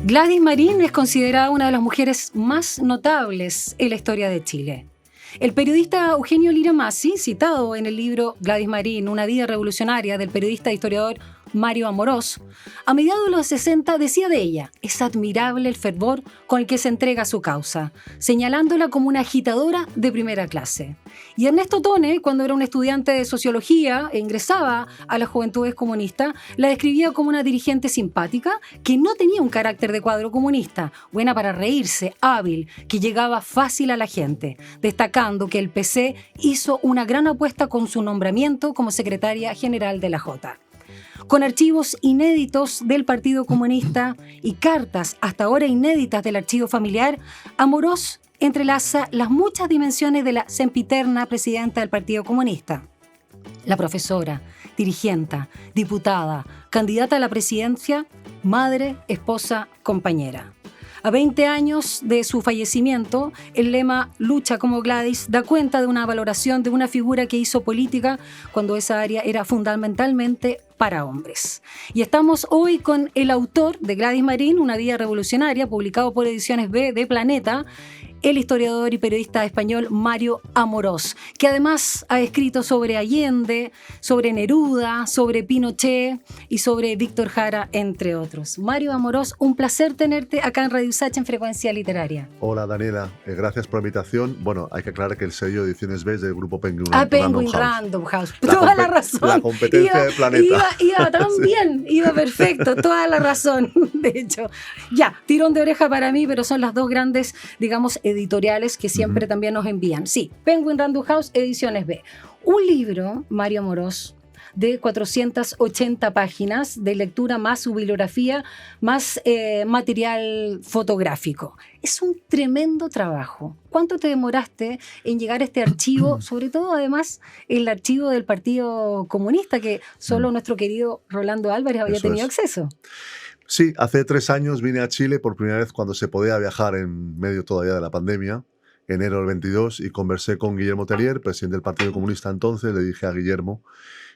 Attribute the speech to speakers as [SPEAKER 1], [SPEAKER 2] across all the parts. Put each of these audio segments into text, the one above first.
[SPEAKER 1] Gladys Marín es considerada una de las mujeres más notables en la historia de Chile. El periodista Eugenio Lira Masi, citado en el libro Gladys Marín, una vida revolucionaria del periodista e historiador Mario Amorós, a mediados de los 60 decía de ella: es admirable el fervor con el que se entrega a su causa, señalándola como una agitadora de primera clase. Y Ernesto Tone, cuando era un estudiante de sociología e ingresaba a las Juventudes Comunistas, la describía como una dirigente simpática que no tenía un carácter de cuadro comunista, buena para reírse, hábil, que llegaba fácil a la gente, destacando que el PC hizo una gran apuesta con su nombramiento como secretaria general de la Jota. Con archivos inéditos del Partido Comunista y cartas hasta ahora inéditas del archivo familiar, Amorós entrelaza las muchas dimensiones de la sempiterna presidenta del Partido Comunista. La profesora, dirigenta, diputada, candidata a la presidencia, madre, esposa, compañera. A 20 años de su fallecimiento, el lema Lucha como Gladys da cuenta de una valoración de una figura que hizo política cuando esa área era fundamentalmente para hombres. Y estamos hoy con el autor de Gladys Marín, una vida revolucionaria, publicado por Ediciones B de Planeta, el historiador y periodista español Mario Amorós, que además ha escrito sobre Allende, sobre Neruda, sobre Pinochet y sobre Víctor Jara, entre otros. Mario Amorós, un placer tenerte acá en Radio Usach en Frecuencia Literaria.
[SPEAKER 2] Hola Daniela, gracias por la invitación. Bueno, hay que aclarar que el sello Ediciones B es del grupo Penguin
[SPEAKER 1] Random House. Toda la razón.
[SPEAKER 2] La competencia de Planeta.
[SPEAKER 1] Iba tan bien, iba perfecto, toda la razón. De hecho, ya, tirón de oreja para mí, pero son las dos grandes, digamos, editoriales que siempre también nos envían. Sí, Penguin Random House, Ediciones B. Un libro, Mario Amorós, de 480 páginas de lectura más su bibliografía, más material fotográfico. Es un tremendo trabajo. ¿Cuánto te demoraste en llegar a este archivo? Sobre todo, además, el archivo del Partido Comunista, que solo nuestro querido Rolando Álvarez había tenido acceso.
[SPEAKER 2] Sí, hace 3 años vine a Chile por primera vez cuando se podía viajar en medio todavía de la pandemia, enero del 22, y conversé con Guillermo Tellier, presidente del Partido Comunista entonces. Le dije a Guillermo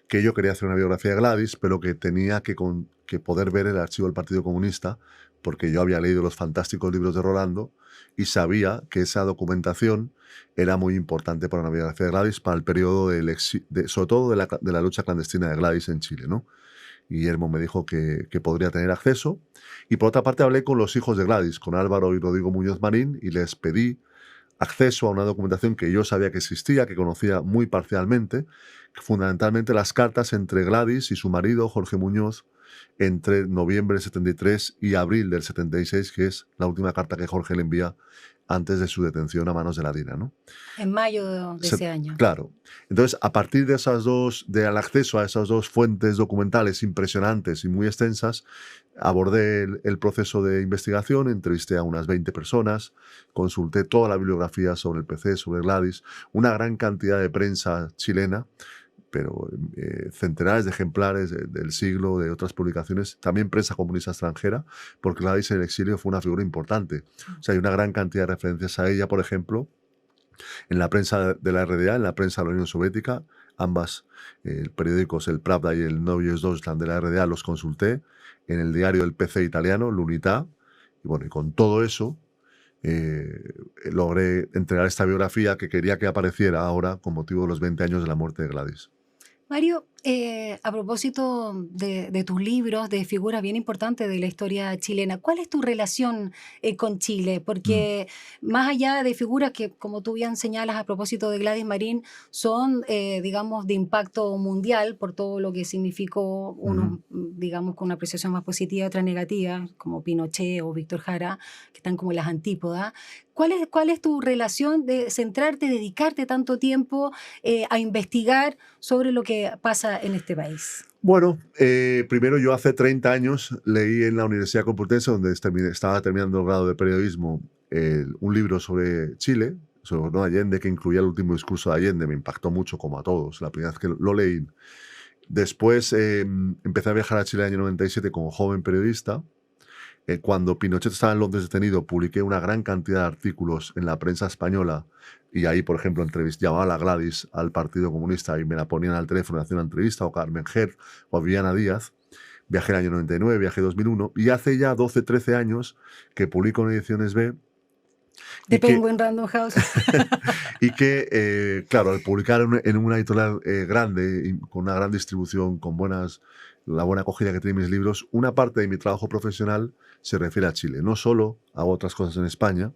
[SPEAKER 2] que yo quería hacer una biografía de Gladys, pero que tenía que poder ver el archivo del Partido Comunista, porque yo había leído los fantásticos libros de Rolando y sabía que esa documentación era muy importante para una biografía de Gladys, para el periodo sobre todo de la lucha clandestina de Gladys en Chile, ¿no? Guillermo me dijo que podría tener acceso. Y por otra parte hablé con los hijos de Gladys, con Álvaro y Rodrigo Muñoz Marín, y les pedí acceso a una documentación que yo sabía que existía, que conocía muy parcialmente, fundamentalmente las cartas entre Gladys y su marido, Jorge Muñoz, entre noviembre del 73 y abril del 76, que es la última carta que Jorge le envía antes de su detención a manos de la DINA, ¿no?
[SPEAKER 1] En mayo de ese año.
[SPEAKER 2] Claro. Entonces, a partir de del acceso a esas dos fuentes documentales impresionantes y muy extensas, abordé el proceso de investigación, entrevisté a unas 20 personas, consulté toda la bibliografía sobre el PC, sobre Gladys, una gran cantidad de prensa chilena, pero centenares de ejemplares del Siglo, de otras publicaciones, también prensa comunista extranjera, porque Gladys en el exilio fue una figura importante. O sea, hay una gran cantidad de referencias a ella, por ejemplo, en la prensa de la RDA, en la prensa de la Unión Soviética, ambas periódicos, el Pravda y el Nowy Deutschland de la RDA, los consulté, en el diario del PC italiano, l'Unità, y bueno, y con todo eso logré entregar esta biografía que quería que apareciera ahora con motivo de los 20 años de la muerte de Gladys.
[SPEAKER 1] Mario, a propósito de tus libros, de figuras bien importantes de la historia chilena, ¿cuál es tu relación con Chile? Porque más allá de figuras que, como tú bien señalas a propósito de Gladys Marín, son, digamos, de impacto mundial por todo lo que significó, unos, digamos, con una apreciación más positiva, otra negativa, como Pinochet o Víctor Jara, que están como en las antípodas. ¿Cuál es tu relación de centrarte, dedicarte tanto tiempo a investigar sobre lo que pasa en este país?
[SPEAKER 2] Bueno, primero yo hace 30 años leí en la Universidad Complutense, donde estaba terminando el grado de periodismo, un libro sobre Chile, sobre Allende, que incluía el último discurso de Allende. Me impactó mucho, como a todos, la primera vez que lo leí. Después empecé a viajar a Chile en el año 97 como joven periodista. Cuando Pinochet estaba en Londres detenido, publiqué una gran cantidad de artículos en la prensa española Y ahí, por ejemplo, llamaba a la Gladys al Partido Comunista y me la ponían al teléfono y hacían una entrevista, o Carmen Ger, o Viviana Díaz. Viajé el año 99, viajé 2001, y hace ya 12, 13 años que publico en Ediciones B.
[SPEAKER 1] De Penguin Random House.
[SPEAKER 2] Y que, claro, al publicar en una editorial grande, y con una gran distribución, con la buena acogida que tienen mis libros, una parte de mi trabajo profesional se refiere a Chile. No solo hago otras cosas en España,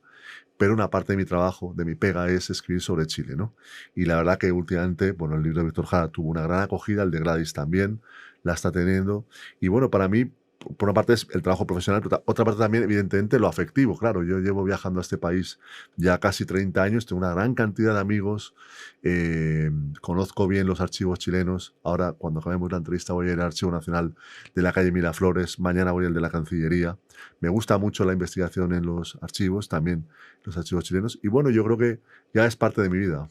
[SPEAKER 2] pero una parte de mi trabajo, de mi pega, es escribir sobre Chile, ¿no? Y la verdad que últimamente, bueno, el libro de Víctor Jara tuvo una gran acogida, el de Gladys también la está teniendo. Y bueno, para mí, por una parte es el trabajo profesional, pero otra parte también, evidentemente, lo afectivo. Claro, yo llevo viajando a este país ya casi 30 años, tengo una gran cantidad de amigos, conozco bien los archivos chilenos. Ahora, cuando acabemos la entrevista, voy a ir al Archivo Nacional de la calle Miraflores, mañana voy al de la Cancillería. Me gusta mucho la investigación en los archivos, también los archivos chilenos. Y bueno, yo creo que ya es parte de mi vida.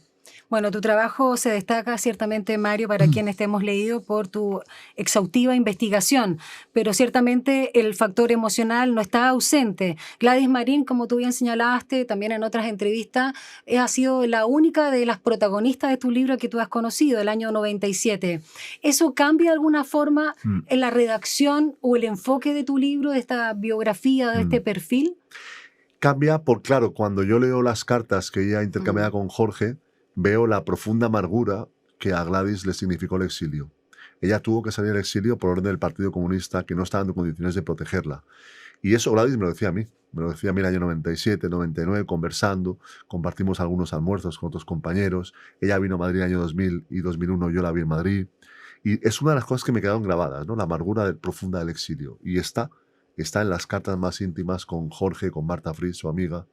[SPEAKER 1] Bueno, tu trabajo se destaca ciertamente, Mario, para quienes te hemos leído, por tu exhaustiva investigación, pero ciertamente el factor emocional no está ausente. Gladys Marín, como tú bien señalaste, también en otras entrevistas, ha sido la única de las protagonistas de tu libro que tú has conocido, el año 97. ¿Eso cambia de alguna forma en la redacción o el enfoque de tu libro, de esta biografía, de este perfil?
[SPEAKER 2] Cambia claro, cuando yo leo las cartas que ella intercambiaba con Jorge, veo la profunda amargura que a Gladys le significó el exilio. Ella tuvo que salir del exilio por orden del Partido Comunista, que no estaba en condiciones de protegerla. Y eso Gladys me lo decía a mí. Me lo decía a mí el año 97, 99, conversando. Compartimos algunos almuerzos con otros compañeros. Ella vino a Madrid en el año 2000 y 2001 yo la vi en Madrid. Y es una de las cosas que me quedaron grabadas, ¿no? La amargura profunda del exilio. Y está en las cartas más íntimas con Jorge, con Marta Fritz, su amiga.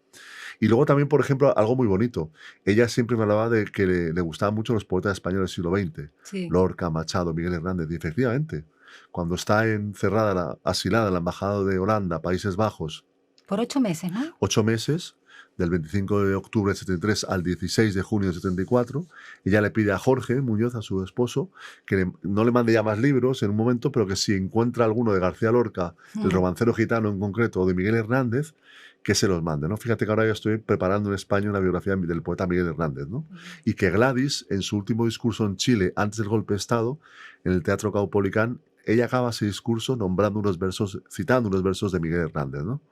[SPEAKER 2] Y luego también, por ejemplo, algo muy bonito. Ella siempre me hablaba de que le gustaban mucho los poetas españoles del siglo XX.
[SPEAKER 1] Sí.
[SPEAKER 2] Lorca, Machado, Miguel Hernández. Y efectivamente, cuando está encerrada, asilada en la Embajada de Holanda, Países Bajos.
[SPEAKER 1] Por 8 meses, ¿no?
[SPEAKER 2] 8 meses, del 25 de octubre del 73 al 16 de junio del 74. Ella le pide a Jorge Muñoz, a su esposo, que no le mande ya más libros en un momento, pero que si encuentra alguno de García Lorca, el romancero gitano en concreto, o de Miguel Hernández, que se los mande, ¿no? Fíjate que ahora yo estoy preparando en España una biografía del poeta Miguel Hernández, ¿no? Y que Gladys, en su último discurso en Chile, antes del golpe de Estado, en el Teatro Caupolicán, ella acaba ese discurso citando unos versos de Miguel Hernández, ¿no?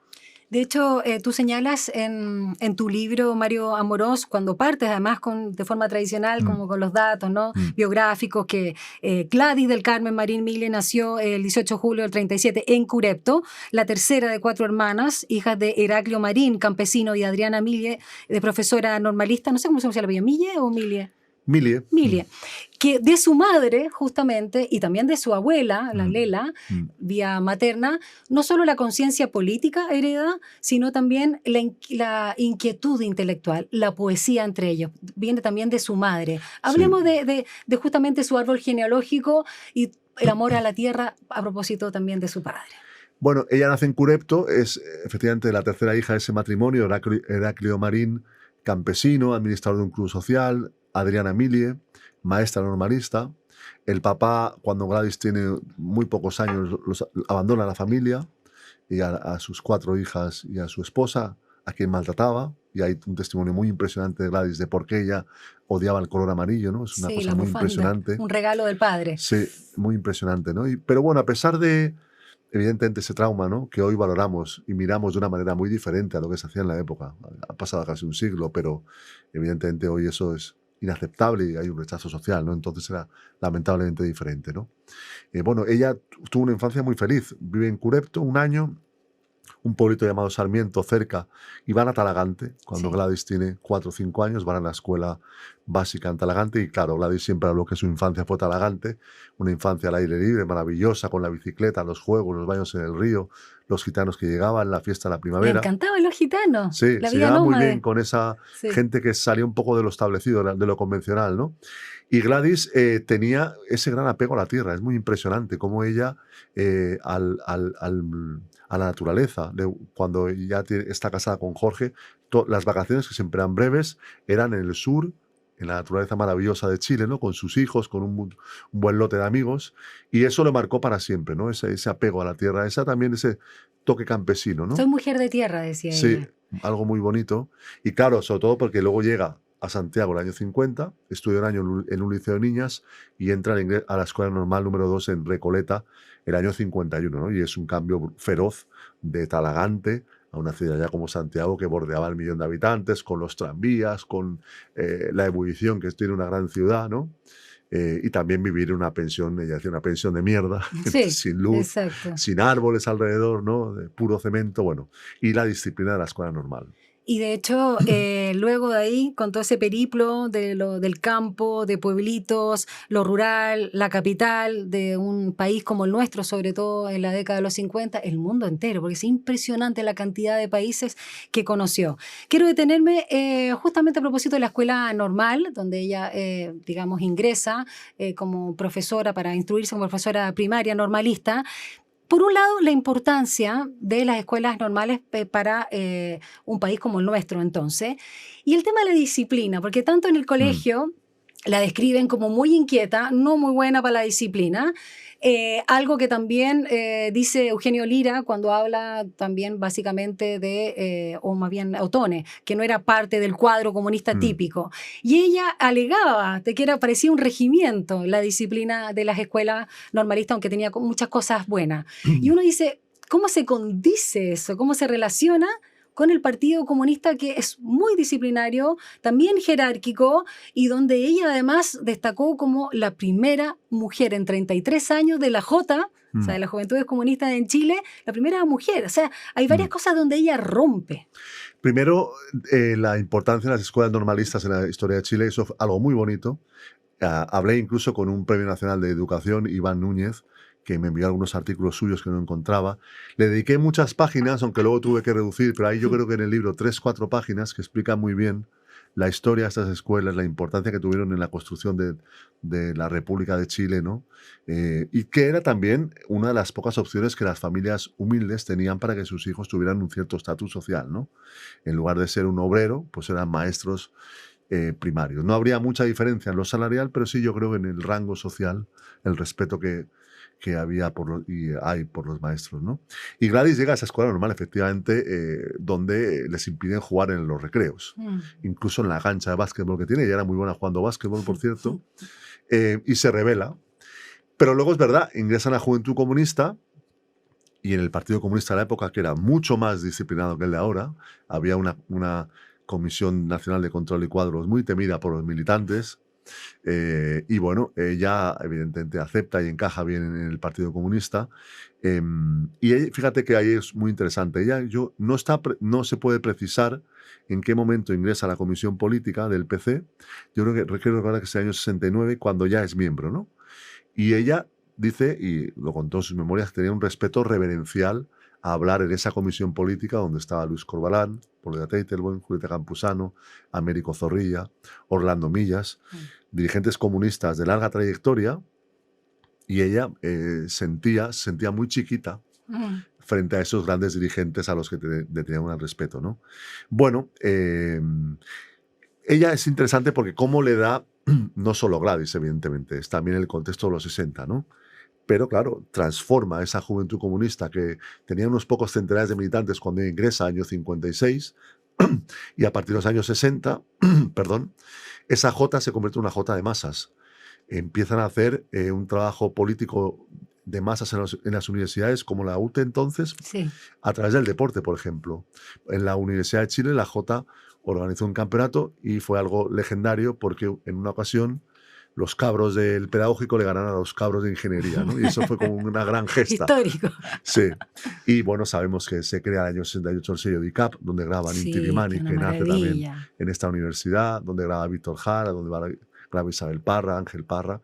[SPEAKER 1] De hecho, tú señalas en tu libro, Mario Amorós, cuando partes además de forma tradicional, como con los datos, ¿no? Biográficos, que Gladys del Carmen Marín Mille nació el 18 de julio del 37 en Curepto, la tercera de 4 hermanas, hijas de Heraclio Marín, campesino, y Adriana Mille, de profesora normalista, no sé cómo se llama el apellido, ¿Mille o Mille? Mille, que de su madre, justamente, y también de su abuela, la Lela, vía materna, no solo la conciencia política hereda, sino también la inquietud intelectual, la poesía entre ellos, viene también de su madre. Hablemos de justamente su árbol genealógico y el amor a la tierra a propósito también de su padre.
[SPEAKER 2] Bueno, ella nace en Curepto, es efectivamente la tercera hija de ese matrimonio, Heraclio Marín, campesino, administrador de un club social, Adriana Mille, maestra normalista. El papá, cuando Gladys tiene muy pocos años, abandona a la familia y a sus 4 hijas y a su esposa, a quien maltrataba. Y hay un testimonio muy impresionante de Gladys de por qué ella odiaba el color amarillo, ¿no? Es una cosa muy impresionante.
[SPEAKER 1] Un regalo del padre.
[SPEAKER 2] Sí, muy impresionante, ¿no? Pero bueno, a pesar de, evidentemente, ese trauma, ¿no? Que hoy valoramos y miramos de una manera muy diferente a lo que se hacía en la época. Ha pasado casi un siglo, pero evidentemente hoy eso es inaceptable y hay un rechazo social, ¿no? Entonces era lamentablemente diferente, ¿no? Bueno, ella tuvo una infancia muy feliz. Vive en Curepto 1 año, un pueblito llamado Sarmiento, cerca, y van a Talagante. Cuando Gladys tiene 4 o 5 años, van a la escuela básica en Talagante, y claro, Gladys siempre habló que su infancia fue Talagante, una infancia al aire libre, maravillosa, con la bicicleta, los juegos, los baños en el río, los gitanos que llegaban, la fiesta de la primavera.
[SPEAKER 1] Me encantaban los gitanos.
[SPEAKER 2] Sí, se llevaba muy bien con esa gente que salía un poco de lo establecido, de lo convencional, ¿no? Y Gladys tenía ese gran apego a la tierra. Es muy impresionante cómo ella, a la naturaleza, cuando ya está casada con Jorge, las vacaciones, que siempre eran breves, eran en el sur, en la naturaleza maravillosa de Chile, ¿no? Con sus hijos, con un buen lote de amigos, y eso lo marcó para siempre, ¿no? Ese apego a la tierra, también ese toque campesino, ¿no?
[SPEAKER 1] Soy mujer de tierra, decía ella.
[SPEAKER 2] Sí, algo muy bonito. Y claro, sobre todo porque luego llega a Santiago el año 50, estudia un año en un liceo de niñas y entra a la escuela normal número 2 en Recoleta el año 51, ¿no? Y es un cambio feroz de Talagante a una ciudad ya como Santiago que bordeaba el 1.000.000 de habitantes, con los tranvías, con la ebullición que tiene una gran ciudad, ¿no? Y también vivir en una pensión, ella decía, una pensión de mierda,
[SPEAKER 1] Sí,
[SPEAKER 2] sin luz,
[SPEAKER 1] exacto.
[SPEAKER 2] sin árboles alrededor, ¿no? De puro cemento, bueno, y la disciplina de la escuela normal.
[SPEAKER 1] Y de hecho, luego de ahí, con todo ese periplo del campo, de pueblitos, lo rural, la capital de un país como el nuestro, sobre todo en la década de los 50, el mundo entero, porque es impresionante la cantidad de países que conoció. Quiero detenerme justamente a propósito de la escuela normal, donde ella, digamos, ingresa como profesora para instruirse como profesora primaria normalista. Por un lado, la importancia de las escuelas normales para un país como el nuestro, entonces, y el tema de la disciplina, porque tanto en el
[SPEAKER 2] Mm.
[SPEAKER 1] colegio la describen como muy inquieta, no muy buena para la disciplina, algo que también dice Eugenio Lira cuando habla también básicamente o más bien Otone, que no era parte del cuadro comunista
[SPEAKER 2] Mm.
[SPEAKER 1] típico. Y ella alegaba de que parecía un regimiento la disciplina de las escuelas normalistas, aunque tenía muchas cosas buenas. Y uno dice, ¿cómo se condice eso? ¿Cómo se relaciona con el Partido Comunista, que es muy disciplinario, también jerárquico, y donde ella además destacó como la primera mujer en 33 años de la J, o sea,
[SPEAKER 2] Mm.
[SPEAKER 1] de las Juventudes Comunistas en Chile, la primera mujer? O sea, hay varias
[SPEAKER 2] Mm.
[SPEAKER 1] cosas donde ella rompe.
[SPEAKER 2] Primero, la importancia de las escuelas normalistas en la historia de Chile, eso es algo muy bonito. Hablé incluso con un Premio Nacional de Educación, Iván Núñez, que me envió algunos artículos suyos que no encontraba. Le dediqué muchas páginas, aunque luego tuve que reducir, pero ahí yo creo que en el libro 3, 4 páginas que explican muy bien la historia de estas escuelas, la importancia que tuvieron en la construcción de la República de Chile, ¿no? Y que era también una de las pocas opciones que las familias humildes tenían para que sus hijos tuvieran un cierto estatus social, ¿no? En lugar de ser un obrero, pues eran maestros primarios. No habría mucha diferencia en lo salarial, pero sí yo creo que en el rango social, el respeto que había y hay por los maestros, ¿no? Y Gladys llega a esa escuela normal, efectivamente, donde les impiden jugar en los recreos,
[SPEAKER 1] Mm.
[SPEAKER 2] incluso en la cancha de básquetbol que tiene. Ella era muy buena jugando básquetbol, por cierto, y se revela. Pero luego es verdad, ingresa en la Juventud Comunista y en el Partido Comunista de la época, que era mucho más disciplinado que el de ahora. Había una Comisión Nacional de Control y Cuadros muy temida por los militantes. Y bueno, ella evidentemente acepta y encaja bien en el Partido Comunista. Fíjate que ahí es muy interesante. No se puede precisar en qué momento ingresa a la Comisión Política del PC. Yo creo que requiero recordar que es el año 69, cuando ya es miembro, ¿no? Y ella dice, y lo contó en sus memorias, que tenía un respeto reverencial a hablar en esa comisión política donde estaba Luis Corbalán, Polina Teitelbuen, Julieta Campuzano, Américo Zorrilla, Orlando Millas, dirigentes comunistas de larga trayectoria, y ella sentía muy chiquita
[SPEAKER 1] Mm.
[SPEAKER 2] frente a esos grandes dirigentes a los que le tenían un respeto, ¿no? Bueno, ella es interesante porque cómo le da, no solo Gladys, evidentemente, es también el contexto de los 60, ¿no? Pero claro, transforma esa juventud comunista que tenía unos pocos centenares de militantes cuando ella ingresa, año 56, y a partir de los años 60, perdón, esa J se convierte en una J de masas. Empiezan a hacer un trabajo político de masas en las universidades, como la UTE entonces,
[SPEAKER 1] Sí.
[SPEAKER 2] a través del deporte, por ejemplo. En la Universidad de Chile, la J organizó un campeonato y fue algo legendario porque en una ocasión los cabros del pedagógico le ganaron a los cabros de ingeniería, ¿no? Y eso fue como una gran gesta.
[SPEAKER 1] Histórico.
[SPEAKER 2] Sí. Y bueno, sabemos que se crea en el año 68 el sello DICAP, donde graban
[SPEAKER 1] Sí,
[SPEAKER 2] Inti Illimani,
[SPEAKER 1] que una
[SPEAKER 2] que nace también
[SPEAKER 1] maravilla.
[SPEAKER 2] en esta universidad, donde graba Víctor Jara, graba Isabel Parra, Ángel Parra.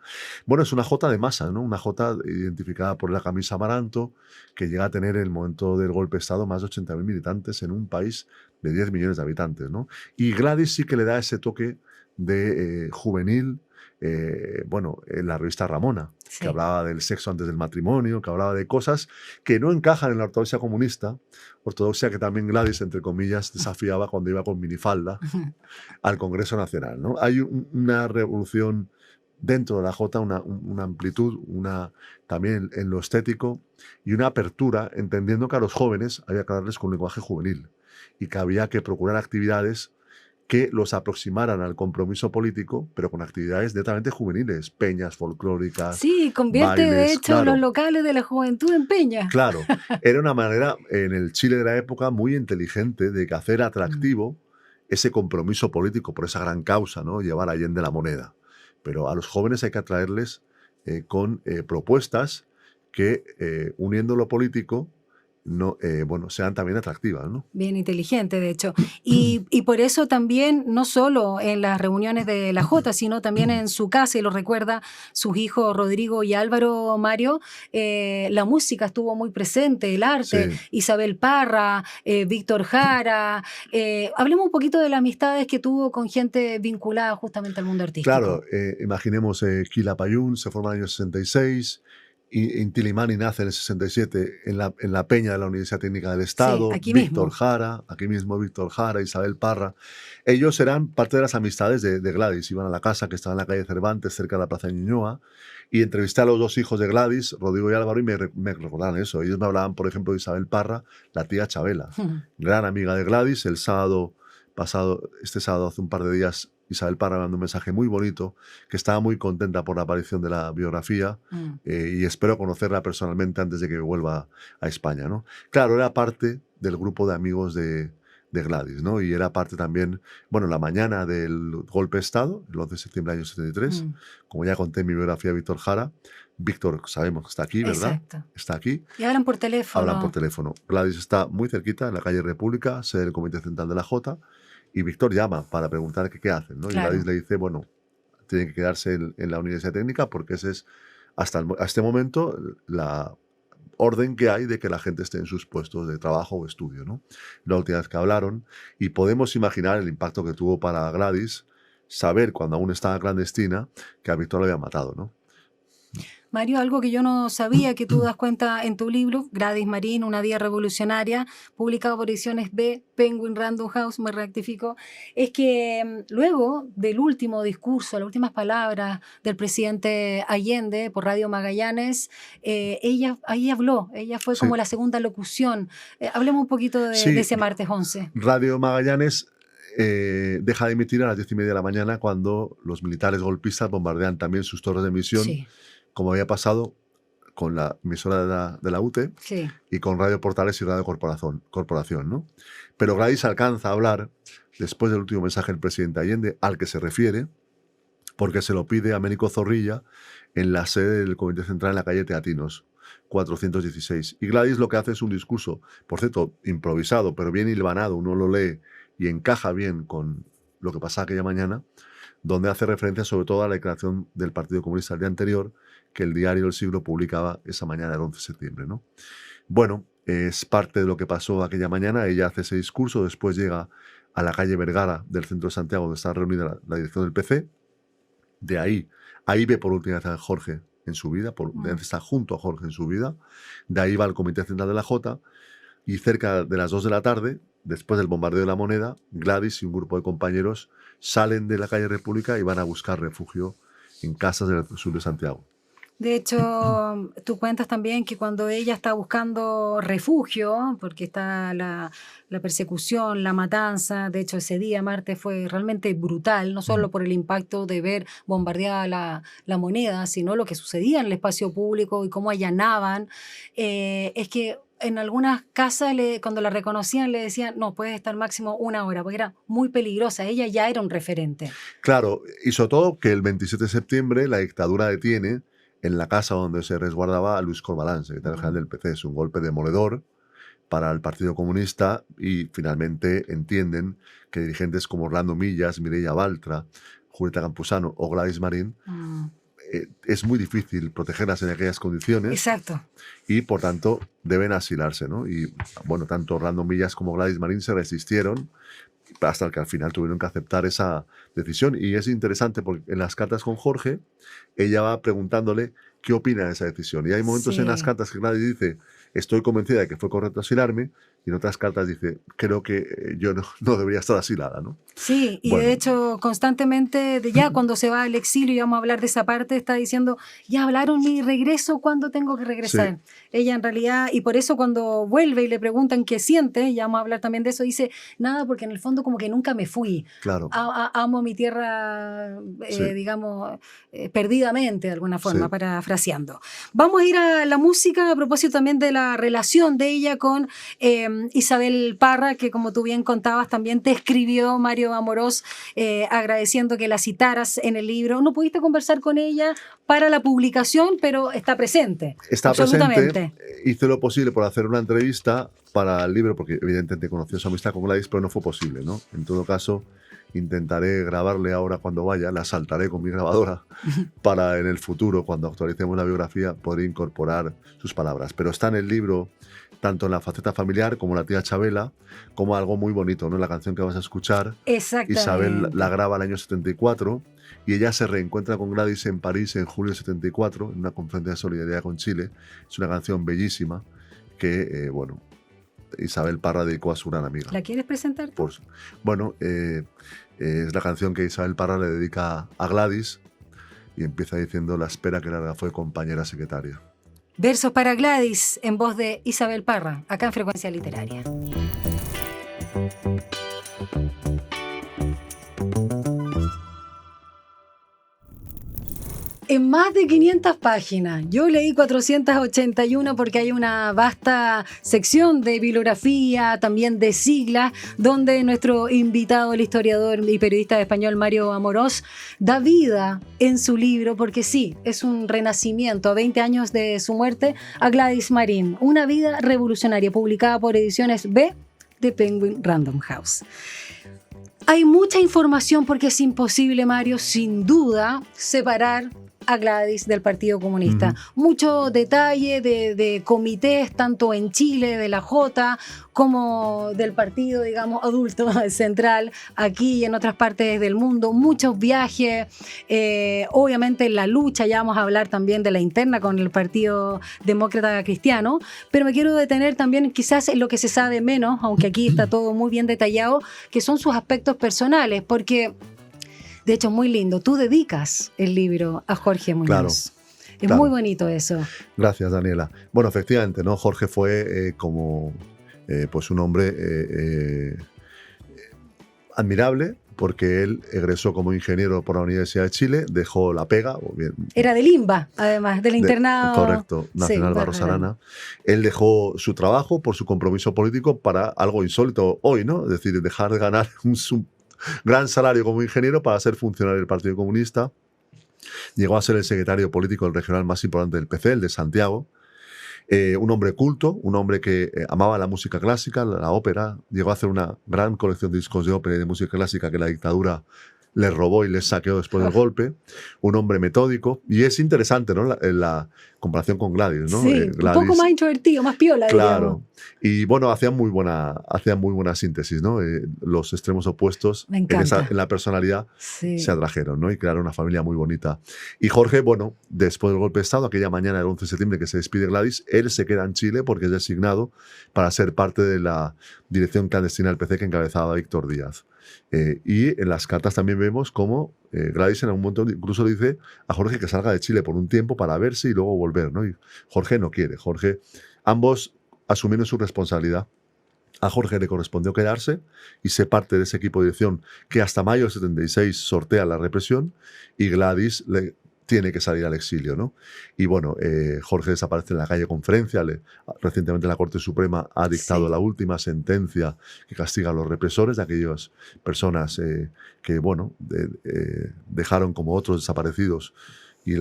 [SPEAKER 2] Bueno, es una J de masa, ¿no? Una J identificada por la camisa amaranto, que llega a tener en el momento del golpe de Estado más de 80.000 militantes en un país de 10 millones de habitantes, ¿no? Y Gladys sí que le da ese toque de juvenil, en la revista Ramona,
[SPEAKER 1] Sí.
[SPEAKER 2] que hablaba del sexo antes del matrimonio, que hablaba de cosas que no encajan en la ortodoxia comunista, ortodoxia que también Gladys, entre comillas, desafiaba cuando iba con minifalda al Congreso Nacional, ¿no? Hay una revolución dentro de la J, una amplitud, también en lo estético, y una apertura, entendiendo que a los jóvenes había que darles con un lenguaje juvenil y que había que procurar actividades que los aproximaran al compromiso político, pero con actividades netamente juveniles, peñas folclóricas,
[SPEAKER 1] Sí, convierte de
[SPEAKER 2] bailes,
[SPEAKER 1] hecho los
[SPEAKER 2] claro.
[SPEAKER 1] locales de la juventud en peña.
[SPEAKER 2] Claro, era una manera en el Chile de la época muy inteligente de hacer atractivo ese compromiso político por esa gran causa, ¿no? Llevar a Allende la moneda. Pero a los jóvenes hay que atraerles con propuestas que, uniendo lo político, no, bueno, sean también atractivas, ¿no?
[SPEAKER 1] Bien inteligente, de hecho. Y por eso también, no solo en las reuniones de la Jota, sino también en su casa, y lo recuerda sus hijos Rodrigo y Álvaro Mario, la música estuvo muy presente, el arte,
[SPEAKER 2] Sí.
[SPEAKER 1] Isabel Parra, Víctor Jara. Hablemos un poquito de las amistades que tuvo con gente vinculada justamente al mundo
[SPEAKER 2] Claro,
[SPEAKER 1] artístico.
[SPEAKER 2] imaginemos Quilapayún, se forma en el año 66, y Inti Illimani nace en el 67 en la peña de la Universidad Técnica del
[SPEAKER 1] Sí,
[SPEAKER 2] Estado,
[SPEAKER 1] aquí
[SPEAKER 2] Víctor
[SPEAKER 1] mismo.
[SPEAKER 2] Jara, aquí mismo Víctor Jara, Isabel Parra. Ellos eran parte de las amistades de Gladys, iban a la casa que estaba en la calle Cervantes, cerca de la Plaza de Ñuñoa, y entrevisté a los dos hijos de Gladys, Rodrigo y Álvaro, y me recordaban eso. Ellos me hablaban, por ejemplo, de Isabel Parra, la tía Chabela, gran amiga de Gladys. El sábado pasado, este sábado, hace un par de días, Isabel Parra mandó un mensaje muy bonito, que estaba muy contenta por la aparición de la biografía, y espero conocerla personalmente antes de que vuelva a España, ¿no? Claro, era parte del grupo de amigos de Gladys, ¿no? Y era parte también, bueno, la mañana del golpe de Estado, el 11 de septiembre del año 73, como ya conté en mi biografía de Víctor Jara. Víctor, sabemos que está aquí, ¿verdad?
[SPEAKER 1] Exacto.
[SPEAKER 2] Está aquí.
[SPEAKER 1] Y hablan por
[SPEAKER 2] Hablan por
[SPEAKER 1] teléfono.
[SPEAKER 2] teléfono. Gladys está muy cerquita, en la calle República, sede del Comité Central de la Jota, y Víctor llama para preguntar qué hacen, ¿no? Y Gladys
[SPEAKER 1] Claro.
[SPEAKER 2] le dice, bueno, tienen que quedarse en la Universidad Técnica porque ese es, hasta este momento, la orden que hay de que la gente esté en sus puestos de trabajo o estudio, ¿no? La última vez que hablaron, y podemos imaginar el impacto que tuvo para Gladys saber, cuando aún estaba clandestina, que a Víctor lo habían matado, ¿no?
[SPEAKER 1] Mario, algo que yo no sabía, que tú das cuenta en tu libro, Gladys Marín, Una vida revolucionaria, publicado por Ediciones B, Penguin Random House, me rectifico, es que luego del último discurso, las últimas palabras del presidente Allende por Radio Magallanes, ella ahí habló, ella fue
[SPEAKER 2] Sí.
[SPEAKER 1] como la segunda locución. Hablemos un poquito de
[SPEAKER 2] Sí,
[SPEAKER 1] ese martes 11.
[SPEAKER 2] Radio Magallanes deja de emitir a las 10:30 de la mañana cuando los militares golpistas bombardean también sus torres de emisión,
[SPEAKER 1] Sí,
[SPEAKER 2] como había pasado con la emisora de la UTE
[SPEAKER 1] sí.
[SPEAKER 2] y con Radio Portales y Radio Corporación, ¿no? Pero Gladys alcanza a hablar después del último mensaje del presidente Allende, al que se refiere, porque se lo pide a Américo Zorrilla en la sede del Comité Central en la calle Teatinos, 416. Y Gladys lo que hace es un discurso, por cierto, improvisado, pero bien hilvanado, uno lo lee y encaja bien con lo que pasaba aquella mañana, donde hace referencia sobre todo a la declaración del Partido Comunista el día anterior, que el diario El Siglo publicaba esa mañana del 11 de septiembre, ¿no? Bueno, es parte de lo que pasó aquella mañana. Ella hace ese discurso, después llega a la calle Vergara del centro de Santiago, donde está reunida la dirección del PC. De ahí ve por última vez a Jorge en su vida, está junto a Jorge en su vida. De ahí va al Comité Central de la Jota, y cerca de las 2 de la tarde, después del bombardeo de La Moneda, Gladys y un grupo de compañeros salen de la calle República y van a buscar refugio en casas del sur de Santiago.
[SPEAKER 1] De hecho, tú cuentas también que cuando ella está buscando refugio, porque está la persecución, la matanza, de hecho ese día, martes, fue realmente brutal, no solo por el impacto de ver bombardeada la Moneda, sino lo que sucedía en el espacio público y cómo allanaban, es que en algunas casas, cuando la reconocían, le decían, no, puedes estar máximo 1 hora, porque era muy peligrosa, ella ya era un referente.
[SPEAKER 2] Claro, y sobre todo que el 27 de septiembre la dictadura detiene en la casa donde se resguardaba a Luis Corbalán, secretario general del PC. Es un golpe demoledor para el Partido Comunista, y finalmente entienden que dirigentes como Orlando Millas, Mireia Baltra, Julieta Campuzano o Gladys Marín, es muy difícil protegerlas en aquellas condiciones.
[SPEAKER 1] Exacto.
[SPEAKER 2] Y por tanto deben asilarse, ¿no? Y bueno, tanto Orlando Millas como Gladys Marín se resistieron hasta que al final tuvieron que aceptar esa decisión. Y es interesante porque en las cartas con Jorge, ella va preguntándole qué opina de esa decisión. Y hay momentos en las
[SPEAKER 1] Sí.
[SPEAKER 2] cartas que Gladys dice, estoy convencida de que fue correcto asilarme, y en otras cartas dice, creo que yo no debería estar asilada, ¿no?
[SPEAKER 1] Sí, y de
[SPEAKER 2] Bueno,
[SPEAKER 1] hecho constantemente, ya cuando se va al exilio, y vamos a hablar de esa parte, está diciendo, ya hablaron mi regreso, ¿cuándo tengo que
[SPEAKER 2] sí,
[SPEAKER 1] regresar? Ella en realidad, y por eso cuando vuelve y le preguntan qué siente, ya vamos a hablar también de eso, dice, nada, porque en el fondo como que nunca me fui.
[SPEAKER 2] claro,
[SPEAKER 1] Amo mi tierra,
[SPEAKER 2] sí,
[SPEAKER 1] digamos, perdidamente, de alguna forma,
[SPEAKER 2] sí.
[SPEAKER 1] parafraseando. Vamos a ir a la música a propósito también de la relación de ella con Isabel Parra, que como tú bien contabas, también te escribió Mario Amorós, agradeciendo que la citaras en el libro. No pudiste conversar con ella para la publicación, pero está presente,
[SPEAKER 2] Está presente,
[SPEAKER 1] absolutamente.
[SPEAKER 2] hice lo posible por hacer una entrevista para el libro, porque evidentemente conoció su amistad con Gladys, pero no fue posible, ¿no? En todo caso, intentaré grabarle ahora cuando vaya, la saltaré con mi grabadora para en el futuro, cuando actualicemos la biografía, poder incorporar sus palabras. Pero está en el libro, tanto en la faceta familiar como la tía Chabela, como algo muy bonito, ¿no? La canción que vas a escuchar, Isabel la
[SPEAKER 1] Exactamente.
[SPEAKER 2] graba el año 74 y ella se reencuentra con Gladys en París en julio de 74 en una conferencia de solidaridad con Chile. Es una canción bellísima que, bueno, Isabel Parra dedicó a su gran amiga.
[SPEAKER 1] ¿La quieres presentar tú?
[SPEAKER 2] Por su- bueno, es la canción que Isabel Parra le dedica a Gladys y empieza diciendo la espera que larga fue compañera secretaria.
[SPEAKER 1] Versos para Gladys, en voz de Isabel Parra, acá en Frecuencia Literaria. En más de 500 páginas. Yo leí 481 porque hay una vasta sección de bibliografía, también de siglas, donde nuestro invitado, el historiador y periodista español Mario Amorós, da vida en su libro, porque sí, es un renacimiento a 20 años de su muerte, a Gladys Marín, una vida revolucionaria, publicada por Ediciones B de Penguin Random House. Hay mucha información porque es imposible, Mario, sin duda, separar a Gladys del Partido Comunista. Mucho detalle de comités, tanto en Chile, de la Jota, como del partido, digamos, adulto central, aquí y en otras partes del mundo. Muchos viajes, obviamente la lucha, ya vamos a hablar también de la interna con el Partido Demócrata Cristiano, pero me quiero detener también quizás en lo que se sabe menos, aunque aquí está todo muy bien detallado, que son sus aspectos personales, porque de hecho es muy lindo. Tú dedicas el libro a Jorge
[SPEAKER 2] Claro,
[SPEAKER 1] Muñoz. Es muy
[SPEAKER 2] claro.
[SPEAKER 1] bonito eso.
[SPEAKER 2] Gracias, Daniela. Bueno, efectivamente, ¿no? Jorge fue como pues un hombre admirable, porque él egresó como ingeniero por la Universidad de Chile, dejó la pega, o bien,
[SPEAKER 1] Era de Limba, además, del internado.
[SPEAKER 2] correcto,
[SPEAKER 1] Sí,
[SPEAKER 2] Nacional Barros Arana. Él dejó su trabajo por su compromiso político para algo insólito hoy, ¿no? Es decir, dejar de ganar un gran salario como ingeniero para ser funcionario del Partido Comunista. Llegó a ser el secretario político del regional más importante del PC, el de Santiago. Un hombre culto, un hombre que amaba la música clásica, la ópera. Llegó a hacer una gran colección de discos de ópera y de música clásica que la dictadura les robó y les saqueó después del golpe. Un hombre metódico. Y es interesante, ¿no? La comparación con Gladys, ¿no?
[SPEAKER 1] Sí, un
[SPEAKER 2] Gladys,
[SPEAKER 1] poco más introvertido, más piola,
[SPEAKER 2] claro.
[SPEAKER 1] digamos.
[SPEAKER 2] Y bueno, hacían muy buena síntesis, ¿no? Los extremos opuestos
[SPEAKER 1] Me encanta.
[SPEAKER 2] en la personalidad
[SPEAKER 1] Sí.
[SPEAKER 2] se atrajeron, ¿no? Y crearon una familia muy bonita. Y Jorge, bueno, después del golpe de Estado, aquella mañana del 11 de septiembre que se despide Gladys, él se queda en Chile porque es designado para ser parte de la dirección clandestina del PC que encabezaba Víctor Díaz. Y en las cartas también vemos cómo Gladys en algún momento incluso le dice a Jorge que salga de Chile por un tiempo para verse y luego volver, ¿no? Y Jorge no quiere. Jorge, ambos asumieron su responsabilidad. A Jorge le correspondió quedarse y ser parte de ese equipo de dirección que hasta mayo del 76 sortea la represión, y Gladys le tiene que salir al exilio, ¿no? Y bueno, Jorge desaparece en la calle Conferencia. Recientemente la Corte Suprema ha dictado la última sentencia que castiga a los represores de aquellas personas que, bueno, dejaron como otros desaparecidos, y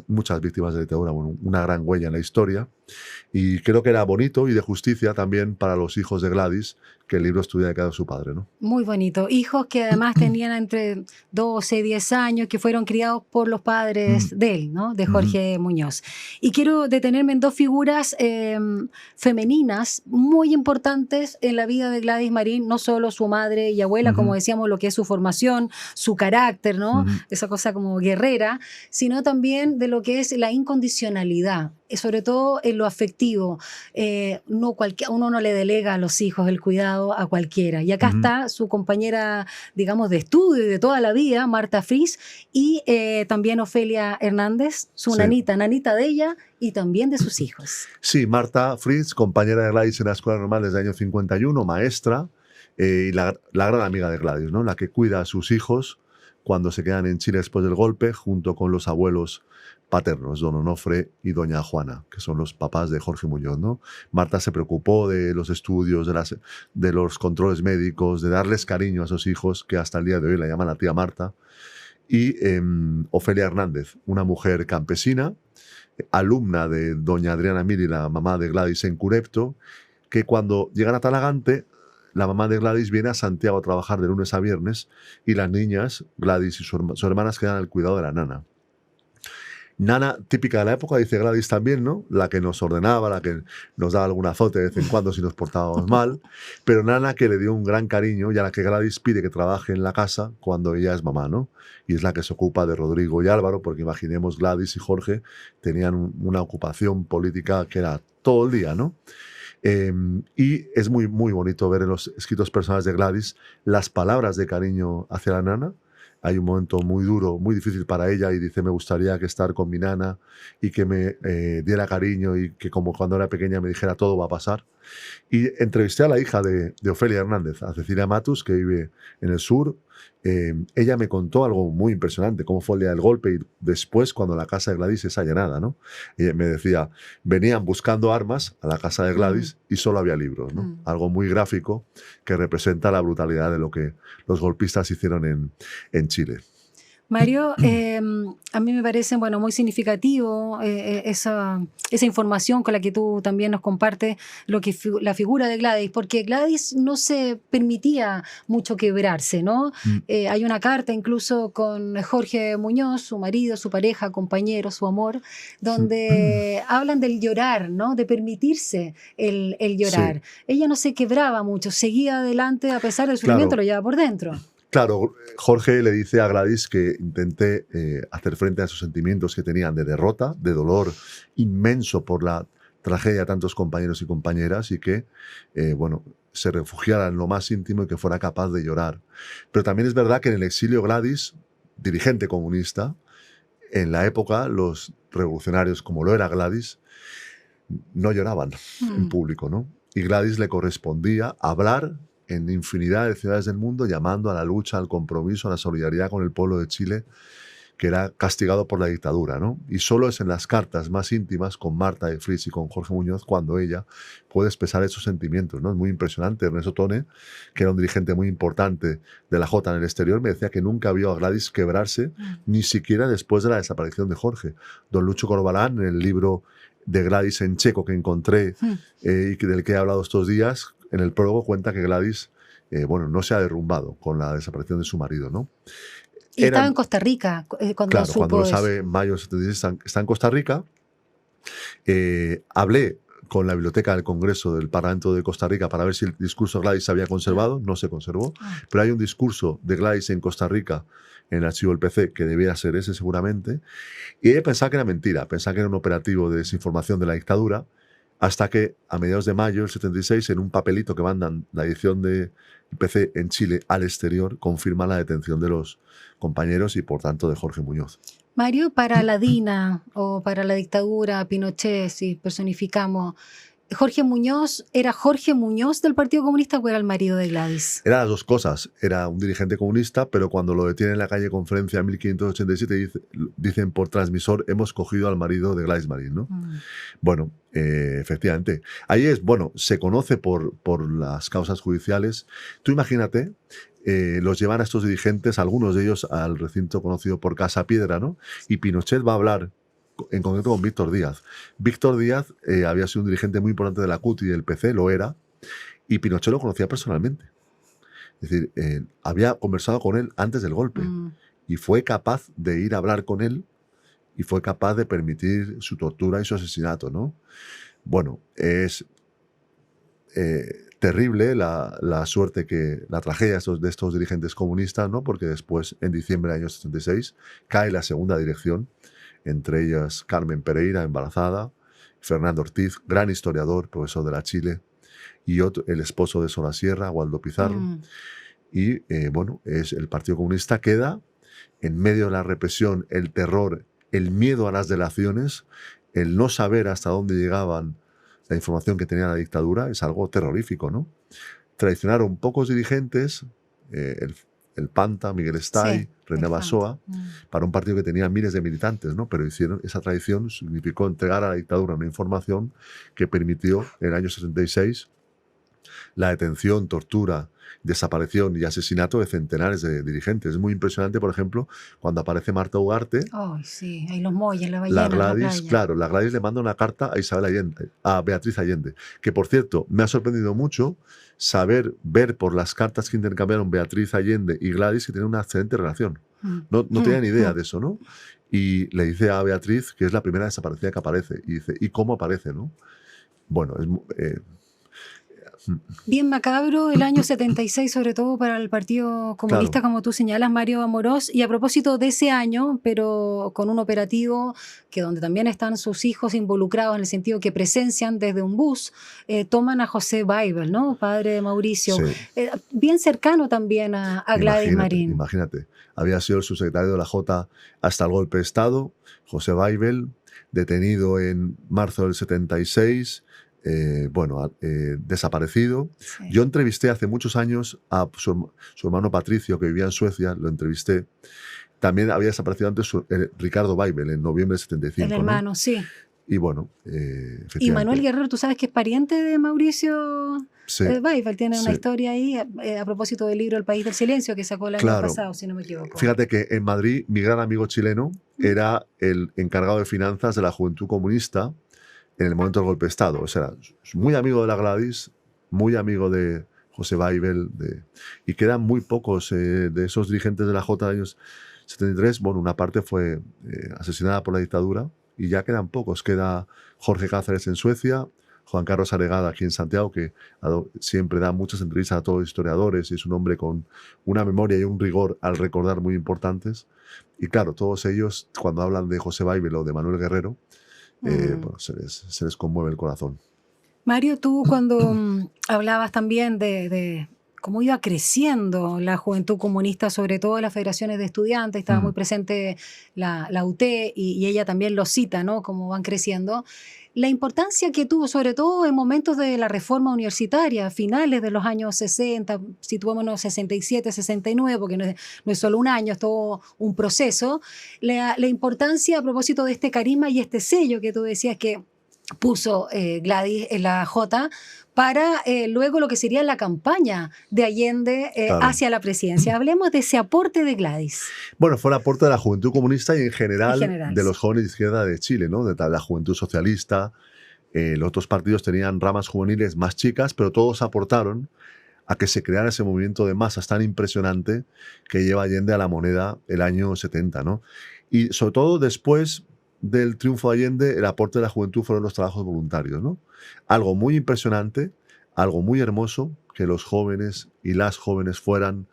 [SPEAKER 2] muchas víctimas de la dictadura, bueno, una gran huella en la historia. Y creo que era bonito y de justicia también para los hijos de Gladys que el libro estuviera dedicado a su padre, ¿no?
[SPEAKER 1] Muy bonito. Hijos que además tenían entre 12 y 10 años, que fueron criados por los padres de él, ¿no? De Jorge Muñoz. Y quiero detenerme en dos figuras femeninas muy importantes en la vida de Gladys Marín, no solo su madre y abuela, como decíamos, lo que es su formación, su carácter, ¿no? Esa cosa como guerrera, sino también de lo que es la incondicionalidad, sobre todo en lo afectivo. Uno no le delega a los hijos el cuidado a cualquiera. Y acá está su compañera, digamos, de estudio y de toda la vida, Marta Fris, y también Ofelia Hernández, su nanita de ella y también de sus hijos.
[SPEAKER 2] Sí, Marta Fritz, compañera de Gladys en la Escuela Normal desde el año 51, maestra, y la gran amiga de Gladys, ¿no? La que cuida a sus hijos cuando se quedan en Chile después del golpe, junto con los abuelos paternos, don Onofre y doña Juana, que son los papás de Jorge Muñoz, ¿no? Marta se preocupó de los estudios, de los controles médicos, de darles cariño a sus hijos, que hasta el día de hoy la llaman la tía Marta. Y Ofelia Hernández, una mujer campesina, alumna de doña Adriana Miri, la mamá de Gladys en Curepto, que cuando llegan a Talagante, la mamá de Gladys viene a Santiago a trabajar de lunes a viernes y las niñas, Gladys y sus hermanas, quedan al cuidado de la nana. Nana, típica de la época, dice Gladys también, ¿no? La que nos ordenaba, la que nos daba algún azote de vez en cuando si nos portábamos mal, pero Nana que le dio un gran cariño y a la que Gladys pide que trabaje en la casa cuando ella es mamá, ¿no? Y es la que se ocupa de Rodrigo y Álvaro, porque imaginemos Gladys y Jorge tenían una ocupación política que era todo el día, ¿no? Y es muy, muy bonito ver en los escritos personales de Gladys las palabras de cariño hacia la nana. Hay un momento muy duro, muy difícil para ella y dice, me gustaría que estar con mi nana y que me diera cariño y que como cuando era pequeña me dijera todo va a pasar. Y entrevisté a la hija de Ofelia Hernández, a Cecilia Matus, que vive en el sur. Ella me contó algo muy impresionante, cómo fue el día del golpe y después cuando la casa de Gladys es allanada, ¿no? Ella me decía, venían buscando armas a la casa de Gladys y solo había libros, ¿no? Algo muy gráfico que representa la brutalidad de lo que los golpistas hicieron en Chile.
[SPEAKER 1] Mario, a mí me parece muy significativo esa información con la que tú también nos compartes la figura de Gladys, porque Gladys no se permitía mucho quebrarse, ¿no? Hay una carta incluso con Jorge Muñoz, su marido, su pareja, compañero, su amor, donde hablan del llorar, ¿no? De permitirse el llorar. Sí. Ella no se quebraba mucho, seguía adelante a pesar del sufrimiento, lo llevaba por dentro.
[SPEAKER 2] Claro, Jorge le dice a Gladys que intente hacer frente a esos sentimientos que tenían de derrota, de dolor inmenso por la tragedia de tantos compañeros y compañeras y que, se refugiara en lo más íntimo y que fuera capaz de llorar. Pero también es verdad que en el exilio Gladys, dirigente comunista, en la época los revolucionarios, como lo era Gladys, no lloraban en público, ¿no? Y Gladys le correspondía hablar en infinidad de ciudades del mundo, llamando a la lucha, al compromiso, a la solidaridad con el pueblo de Chile, que era castigado por la dictadura, ¿no? Y solo es en las cartas más íntimas con Marta de Fritz y con Jorge Muñoz cuando ella puede expresar esos sentimientos, ¿no? Es muy impresionante. Ernesto Tone, que era un dirigente muy importante de la Jota en el exterior, me decía que nunca vio a Gladys quebrarse, ni siquiera después de la desaparición de Jorge. Don Lucho Corbalán, en el libro de Gladys en checo que encontré y del que he hablado estos días, en el prólogo cuenta que Gladys no se ha derrumbado con la desaparición de su marido, ¿no?
[SPEAKER 1] Y estaba en Costa Rica cuando supo
[SPEAKER 2] cuando lo
[SPEAKER 1] eso.
[SPEAKER 2] sabe, en mayo del 76 está en Costa Rica. Hablé con la Biblioteca del Congreso del Parlamento de Costa Rica para ver si el discurso de Gladys se había conservado. No se conservó, pero hay un discurso de Gladys en Costa Rica en el archivo del PC, que debía ser ese seguramente, y ella pensaba que era mentira, pensaba que era un operativo de desinformación de la dictadura, hasta que a mediados de mayo del 76, en un papelito que mandan la edición de PC en Chile al exterior, confirma la detención de los compañeros y, por tanto, de Jorge Muñoz.
[SPEAKER 1] Mario, para la DINA o para la dictadura, Pinochet, si personificamos, Jorge Muñoz, ¿era Jorge Muñoz del Partido Comunista o era el marido de Gladys?
[SPEAKER 2] Era las dos cosas. Era un dirigente comunista, pero cuando lo detienen en la calle Conferencia en 1587 dicen por transmisor, hemos cogido al marido de Gladys Marín, ¿no? Bueno, efectivamente. Ahí se conoce por las causas judiciales. Tú imagínate, los llevan a estos dirigentes, algunos de ellos al recinto conocido por Casa Piedra, ¿no? Y Pinochet va a hablar en concreto con Víctor Díaz. Víctor Díaz había sido un dirigente muy importante de la CUT y del PC, lo era, y Pinochet lo conocía personalmente. Es decir, había conversado con él antes del golpe y fue capaz de ir a hablar con él y fue capaz de permitir su tortura y su asesinato, ¿no? Bueno, es terrible la suerte la tragedia de estos dirigentes comunistas, ¿no? Porque después, en diciembre del año 66, cae la segunda dirección, entre ellas Carmen Pereira, embarazada, Fernando Ortiz, gran historiador, profesor de la Chile, y el esposo de Sola Sierra, Waldo Pizarro. Y el Partido Comunista queda en medio de la represión, el terror, el miedo a las delaciones, el no saber hasta dónde llegaban la información que tenía la dictadura, es algo terrorífico, ¿no? Traicionaron pocos dirigentes, el Panta, Miguel Estay, René Bassoa, para un partido que tenía miles de militantes, ¿no? Pero esa traición significó entregar a la dictadura una información que permitió en el año 66 la detención, tortura, desaparición y asesinato de centenares de dirigentes. Es muy impresionante, por ejemplo, cuando aparece Marta Ugarte.
[SPEAKER 1] Oh, sí, ahí los muelles, la ballena,
[SPEAKER 2] la Gladys le manda una carta a Beatriz Allende, que por cierto, me ha sorprendido mucho ver por las cartas que intercambiaron Beatriz Allende y Gladys que tienen una excelente relación. No tenía ni idea de eso, ¿no? Y le dice a Beatriz que es la primera desaparecida que aparece. Y dice, ¿y cómo aparece, no? Bueno,
[SPEAKER 1] bien macabro el año 76, sobre todo para el Partido Comunista, como tú señalas, Mario Amorós. Y a propósito de ese año, pero con un operativo donde también están sus hijos involucrados, en el sentido que presencian desde un bus, toman a José Weibel, ¿no? Padre de Mauricio, bien cercano también a Gladys Marín.
[SPEAKER 2] Imagínate, había sido el subsecretario de la Jota hasta el golpe de Estado, José Weibel, detenido en marzo del 76, desaparecido. Sí. Yo entrevisté hace muchos años a su hermano Patricio, que vivía en Suecia, lo entrevisté. También había desaparecido antes Ricardo Weibel, en noviembre del 75.
[SPEAKER 1] El hermano, ¿no? Sí.
[SPEAKER 2] Y bueno,
[SPEAKER 1] y Manuel Guerrero, tú sabes que es pariente de Mauricio Weibel, tiene una historia ahí a propósito del libro El País del Silencio, que sacó el año pasado, si no me equivoco.
[SPEAKER 2] Fíjate que en Madrid, mi gran amigo chileno era el encargado de finanzas de la Juventud Comunista en el momento del golpe de Estado. O sea, muy amigo de la Gladys, muy amigo de José Weibel, y quedan muy pocos de esos dirigentes de la Jota de años 73. Bueno, una parte fue asesinada por la dictadura y ya quedan pocos. Queda Jorge Cáceres en Suecia, Juan Carlos Aregada aquí en Santiago, que siempre da muchas entrevistas a todos los historiadores y es un hombre con una memoria y un rigor al recordar muy importantes. Y claro, todos ellos, cuando hablan de José Weibel o de Manuel Guerrero, se les conmueve el corazón.
[SPEAKER 1] Mario, tú cuando hablabas también de cómo iba creciendo la juventud comunista, sobre todo las federaciones de estudiantes, estaba muy presente la UT y ella también lo cita, ¿no? Cómo van creciendo. La importancia que tuvo, sobre todo en momentos de la reforma universitaria, finales de los años 60, situémonos 67, 69, porque no es solo un año, es todo un proceso. La importancia a propósito de este carisma y este sello que tú decías que puso Gladys en la Jota para luego lo que sería la campaña de Allende hacia la presidencia. Hablemos de ese aporte de Gladys.
[SPEAKER 2] Bueno, fue el aporte de la Juventud Comunista y en general de los jóvenes de izquierda de Chile, ¿no? De la Juventud Socialista. Los otros partidos tenían ramas juveniles más chicas, pero todos aportaron a que se creara ese movimiento de masas tan impresionante que lleva Allende a la moneda el año 70, ¿no? Y sobre todo después del triunfo de Allende, el aporte de la juventud fueron los trabajos voluntarios, ¿no? Algo muy impresionante, algo muy hermoso, que los jóvenes y las jóvenes fueran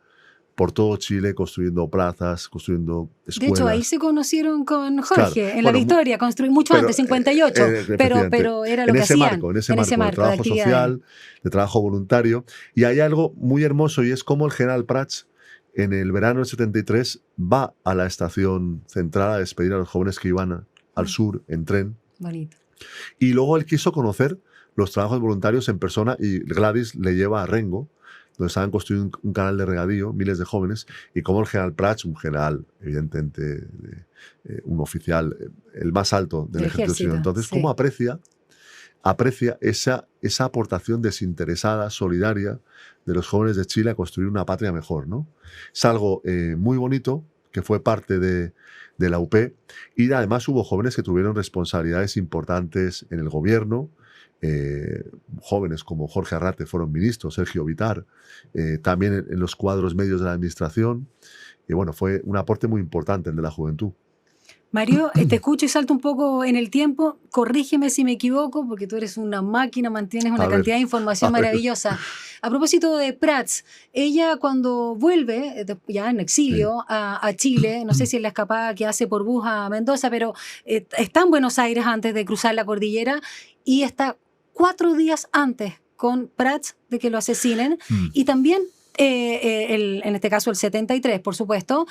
[SPEAKER 2] por todo Chile construyendo plazas, construyendo escuelas.
[SPEAKER 1] De hecho, ahí se conocieron con Jorge, en la Victoria, mucho antes, 58, pero era lo que hacían.
[SPEAKER 2] En ese marco de trabajo social, de trabajo voluntario. Y hay algo muy hermoso y es como el general Prats, en el verano del 73, va a la estación central a despedir a los jóvenes que iban al sur en tren.
[SPEAKER 1] Bonito.
[SPEAKER 2] Y luego él quiso conocer los trabajos voluntarios en persona y Gladys le lleva a Rengo, donde estaban construyendo un canal de regadío, miles de jóvenes, y como el general Prats, un general, evidentemente, un oficial, el más alto del ejército chileno. Entonces, ¿cómo aprecia esa aportación desinteresada, solidaria, de los jóvenes de Chile a construir una patria mejor, ¿no? Es algo muy bonito, que fue parte de la UP, y además hubo jóvenes que tuvieron responsabilidades importantes en el gobierno, jóvenes como Jorge Arrate fueron ministros, Sergio Vitar, también en los cuadros medios de la administración, y bueno, fue un aporte muy importante el de la juventud.
[SPEAKER 1] Mario, te escucho y salto un poco en el tiempo. Corrígeme si me equivoco, porque tú eres una máquina, mantienes una cantidad de información maravillosa. A propósito de Prats, ella cuando vuelve, ya en exilio, a Chile, no sé si es la escapada que hace por bus a Mendoza, pero está en Buenos Aires antes de cruzar la cordillera y está 4 días antes con Prats de que lo asesinen. Y también, en este caso el 73, por supuesto,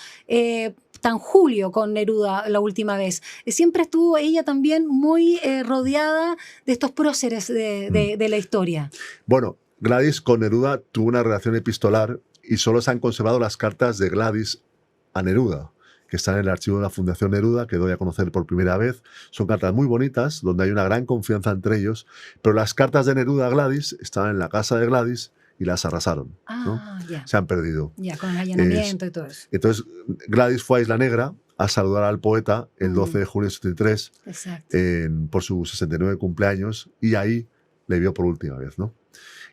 [SPEAKER 1] tan Julio con Neruda la última vez. Siempre estuvo ella también muy rodeada de estos próceres de la historia.
[SPEAKER 2] Bueno, Gladys con Neruda tuvo una relación epistolar y solo se han conservado las cartas de Gladys a Neruda, que están en el archivo de la Fundación Neruda, que doy a conocer por primera vez. Son cartas muy bonitas, donde hay una gran confianza entre ellos, pero las cartas de Neruda a Gladys estaban en la casa de Gladys y las arrasaron, ¿no? Se han perdido.
[SPEAKER 1] Ya, con el allanamiento y todo eso.
[SPEAKER 2] Entonces, Gladys fue a Isla Negra a saludar al poeta el 12 de junio de 73 por su 69 cumpleaños, y ahí le vio por última vez, ¿no?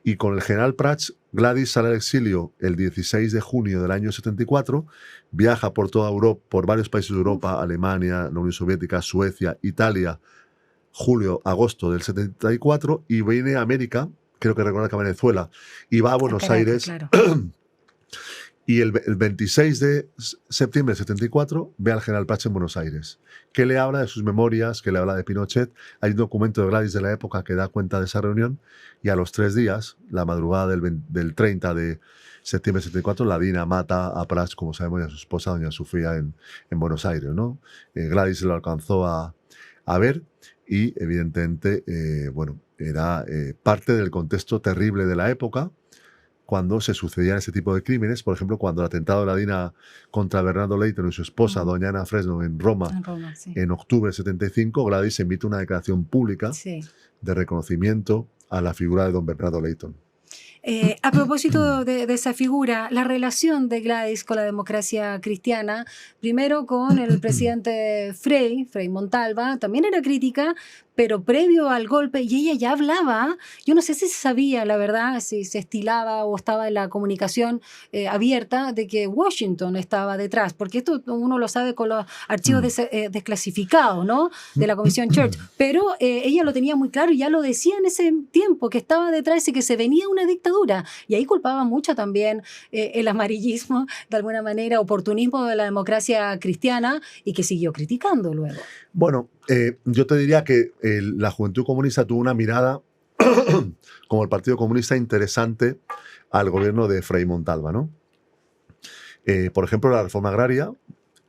[SPEAKER 2] Y con el general Prats, Gladys sale al exilio el 16 de junio del año 74, viaja por toda Europa, por varios países de Europa, Alemania, la Unión Soviética, Suecia, Italia, julio, agosto del 74, y viene a América, creo que recuerda que a Venezuela, y va a Buenos Aires. Claro. Y el 26 de septiembre del 74 ve al general Prats en Buenos Aires, que le habla de sus memorias, que le habla de Pinochet. Hay un documento de Gladys de la época que da cuenta de esa reunión, y a los 3 días, la madrugada del 30 de septiembre del 74, la DINA mata a Prats, como sabemos, y a su esposa, doña Sofía, en Buenos Aires, ¿no? Gladys lo alcanzó a ver, y evidentemente, bueno, era parte del contexto terrible de la época, cuando se sucedían ese tipo de crímenes. Por ejemplo, cuando el atentado de la DINA contra Bernardo Leighton y su esposa, doña Ana Fresno, en Roma, en octubre del 75, Gladys emite una declaración pública de reconocimiento a la figura de don Bernardo Leighton.
[SPEAKER 1] A propósito de esa figura, la relación de Gladys con la democracia cristiana, primero con el presidente Frei Montalva, también era crítica, pero previo al golpe, y ella ya hablaba, yo no sé si se sabía, la verdad, si se estilaba o estaba en la comunicación abierta de que Washington estaba detrás, porque esto uno lo sabe con los archivos desclasificados, ¿no?, de la Comisión Church, pero ella lo tenía muy claro y ya lo decía en ese tiempo, que estaba detrás y que se venía una dictadura, y ahí culpaba mucho también el amarillismo, de alguna manera, oportunismo de la democracia cristiana, y que siguió criticando luego.
[SPEAKER 2] Bueno, yo te diría que la Juventud Comunista tuvo una mirada, como el Partido Comunista, interesante al gobierno de Frei Montalva, ¿no? Por ejemplo, la reforma agraria,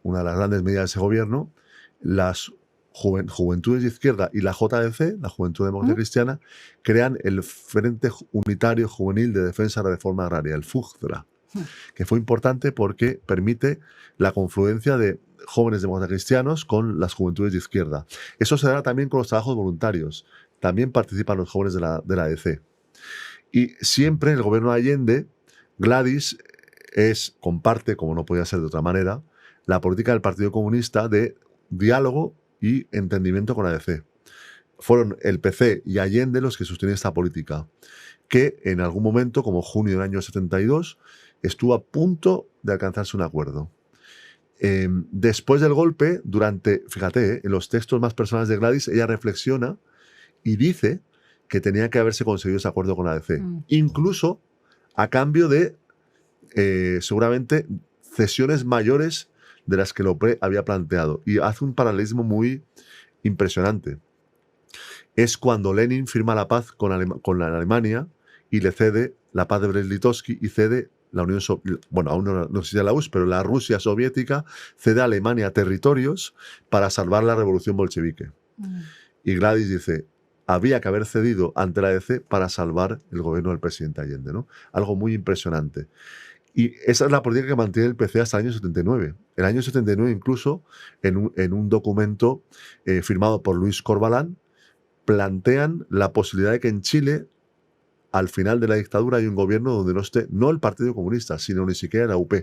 [SPEAKER 2] una de las grandes medidas de ese gobierno, las Juventudes de Izquierda y la JDC, la Juventud Democrática Cristiana, crean el Frente Unitario Juvenil de Defensa de la Reforma Agraria, el FUJDRA, que fue importante porque permite la confluencia de jóvenes demócratas cristianos con las juventudes de izquierda. Eso se da también con los trabajos voluntarios. También participan los jóvenes de la ADC. Y siempre en el gobierno de Allende, Gladys comparte, como no podía ser de otra manera, la política del Partido Comunista de diálogo y entendimiento con la ADC. Fueron el PC y Allende los que sostenían esta política, que en algún momento, como junio del año 72, estuvo a punto de alcanzarse un acuerdo. Después del golpe, fíjate, en los textos más personales de Gladys, ella reflexiona y dice que tenía que haberse conseguido ese acuerdo con la ADC, incluso a cambio de, seguramente, cesiones mayores de las que López había planteado. Y hace un paralelismo muy impresionante. Es cuando Lenin firma la paz con la Alemania y le cede la paz de Brest-Litovsk y cede la Unión Soviética, bueno, aún no existe la URSS, pero la Rusia soviética cede a Alemania territorios para salvar la revolución bolchevique. Y Gladys dice, había que haber cedido ante la ADC para salvar el gobierno del presidente Allende, ¿no? Algo muy impresionante. Y esa es la política que mantiene el PC hasta el año 79. El año 79 incluso, en un documento firmado por Luis Corbalán, plantean la posibilidad de que en Chile, al final de la dictadura, hay un gobierno donde no esté, no el Partido Comunista, sino ni siquiera la UP,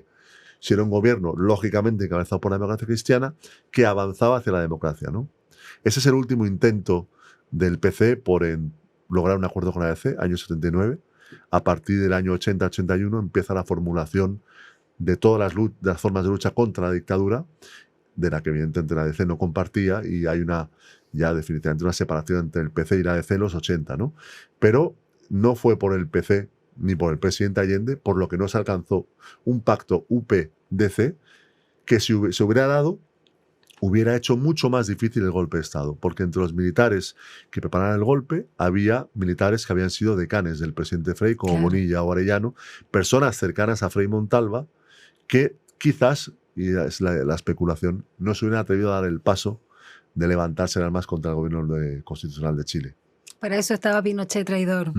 [SPEAKER 2] sino un gobierno, lógicamente, encabezado por la democracia cristiana, que avanzaba hacia la democracia, ¿no? Ese es el último intento del PC por lograr un acuerdo con la ADC, año 79. A partir del año 80-81 empieza la formulación de todas las formas de lucha contra la dictadura, de la que evidentemente la ADC no compartía, y hay ya definitivamente una separación entre el PC y la ADC en los 80, ¿no? Pero no fue por el PC ni por el presidente Allende, por lo que no se alcanzó un pacto UP-DC que si se hubiera dado, hubiera hecho mucho más difícil el golpe de Estado, porque entre los militares que prepararon el golpe había militares que habían sido decanes del presidente Frei, como Bonilla o Arellano, personas cercanas a Frei Montalva, que quizás, y es la especulación, no se hubieran atrevido a dar el paso de levantarse en armas contra el gobierno constitucional de Chile.
[SPEAKER 1] Para eso estaba Pinochet traidor.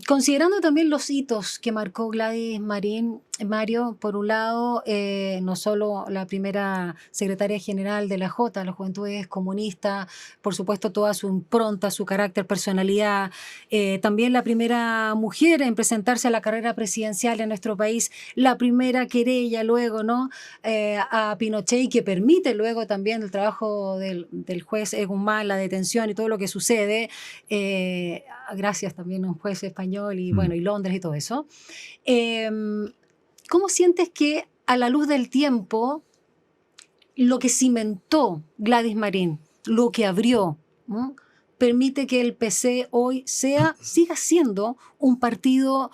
[SPEAKER 1] Considerando también los hitos que marcó Gladys Marín, Mario, por un lado, no solo la primera secretaria general de la J, las Juventudes Comunistas, por supuesto toda su impronta, su carácter, personalidad, también la primera mujer en presentarse a la carrera presidencial en nuestro país, la primera querella luego, ¿no? A Pinochet, y que permite luego también el trabajo del juez Guzmán, la detención y todo lo que sucede, gracias también a un juez español y bueno, y Londres y todo eso. ¿Cómo sientes que a la luz del tiempo lo que cimentó Gladys Marín, lo que abrió, ¿no?, permite que el PC hoy siga siendo un partido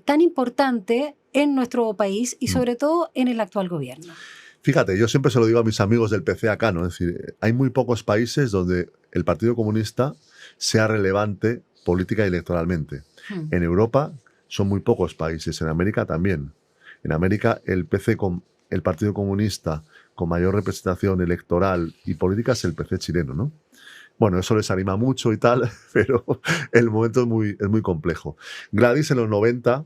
[SPEAKER 1] tan importante en nuestro país y sobre todo en el actual gobierno?
[SPEAKER 2] Fíjate, yo siempre se lo digo a mis amigos del PC acá, ¿no? Es decir, hay muy pocos países donde el Partido Comunista sea relevante política y electoralmente. En Europa son muy pocos países, en América también. En América el Partido Comunista con mayor representación electoral y política es el PC chileno, ¿no? Bueno, eso les anima mucho y tal, pero el momento es muy complejo. Gladys en los 90,